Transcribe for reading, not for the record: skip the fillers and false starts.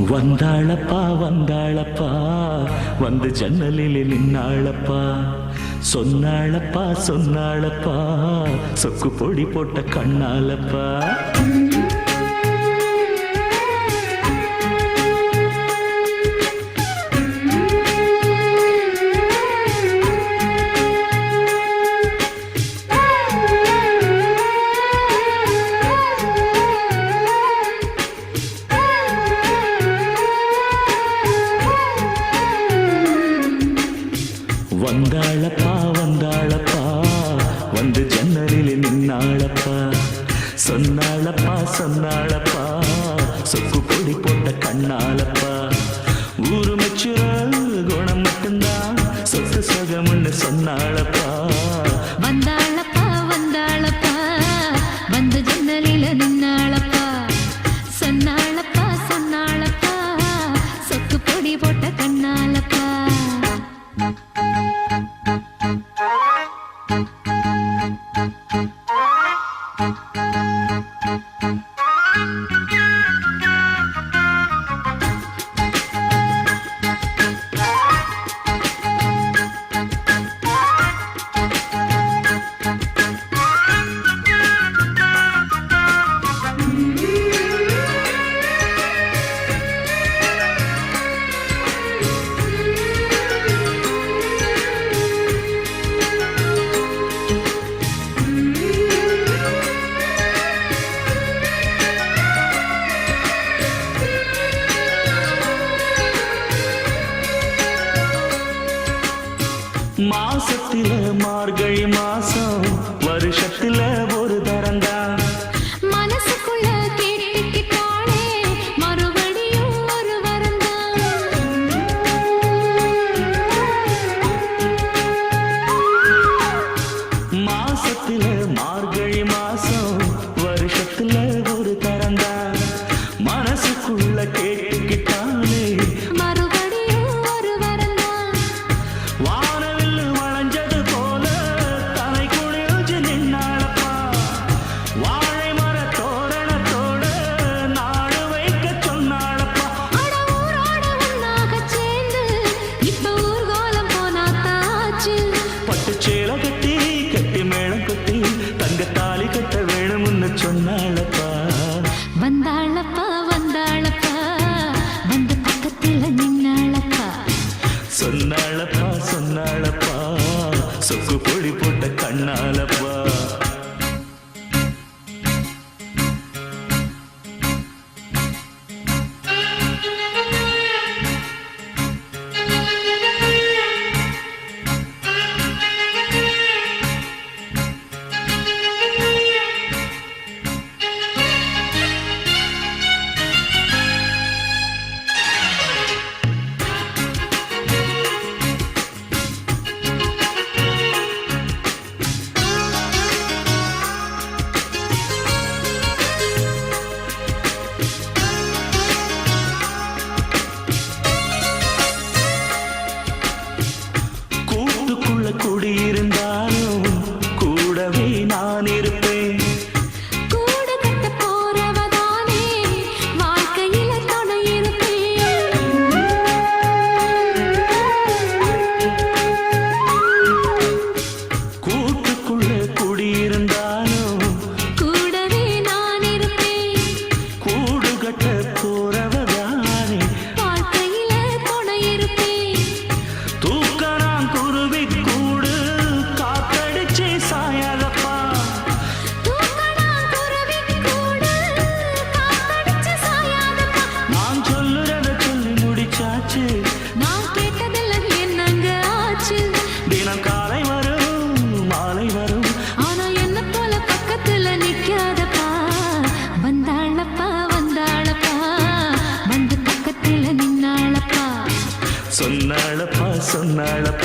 வந்தாளப்பா வந்தாளப்பா வந்து ஜன்னலில் நின்னாளப்பா சொன்னாளப்பா சொன்னாளப்பா சொக்கு பொடி போட்ட கண்ணாலப்பா வந்தாளப்பா வந்தாளப்பா வந்து ஜன்னலில் நின்னாளப்பா சொன்னாளப்பா சொன்னாளப்பா சொக்கு பொடி போட்ட கண்ணாலப்பா ஊரு மெச்சுற குணம் மட்டும்தான் சொத்து சுகம்னு சொன்னாளப்பா வந்தாளப்பா வந்தாளப்பா வந்து ஜன்னலில் நின்னாளப்பா சொன்னாளப்பா சொன்னாளப்பா சொக்கு பொடி போட்ட கண்ணாலப்பா மாசத்தில மார்கழி மாசம் வருஷத்துல ஒரு தரந்தா மனசுக்குள்ள கேட்டுக்கிட்டாளே மறுபடியும் ஒரு வரந்தா மாசத்தில மார்கழி மாசம் வருஷத்துல ஒரு தரந்தா மனசுக்குள்ள கேட்டுக்கிட்டாலே மறுபடியும் ஒரு வரந்தா வானவில் வளைஞ்சது போல தலை குளிர்ச்சி நின்னாளப்பா வாழை மர தோரணத்தோட நாடு வைக்க சொன்னாளப்பா அட ஊரோட ஒன்னாகச் சேர்ந்து இப்ப ஊர்கோலம் போனாத்தாச்சு பட்டு சேலை கட்டி கட்டி மேளம் கட்டி தங்க தாலி கட்ட வேணும்னு சொன்னாளப்பா வந்தாளப்பா வந்தாளப்பா வந்து பக்கத்துல நின்னாளப்பா சொன்னாளப்பா சொன்னாளப்பா சொக்கு பொடி போட்ட கண்ணாலப்பா கூட்டுக்குள்ள குடியிருந்தாலும் கூடவே நான் இருப்பேன் கூடு கட்ட போறவதானே வாழ்க்கையில துணை இருப்பேன் கூட்டுக்குள்ள குடியிருந்தாலும் கூடவே நான் இருப்பேன் கூடு கட்ட போறவதானே வாழ்க்கையில துணை இருப்பேன் தூக்கறான் குருவி கூடு காத்தடிச்சு சாயாதப்பா தூக்கணா குருவி கூடு காத்தடிச்சு சாயாதப்பா நான் சொல்லுறத சொல்லி முடிச்சாச்சு நான் கேட்டதெல்லாம் என்னங்க ஆச்சு தினம் காலை வரும் மாலை வரும் ஆனா என்ன போல பக்கத்துல நிக்காதப்பா வந்தாளப்பா வந்தாளப்பா வந்து பக்கத்துல நின்னாளப்பா சொன்னாளப்பா சொன்னாளப்பா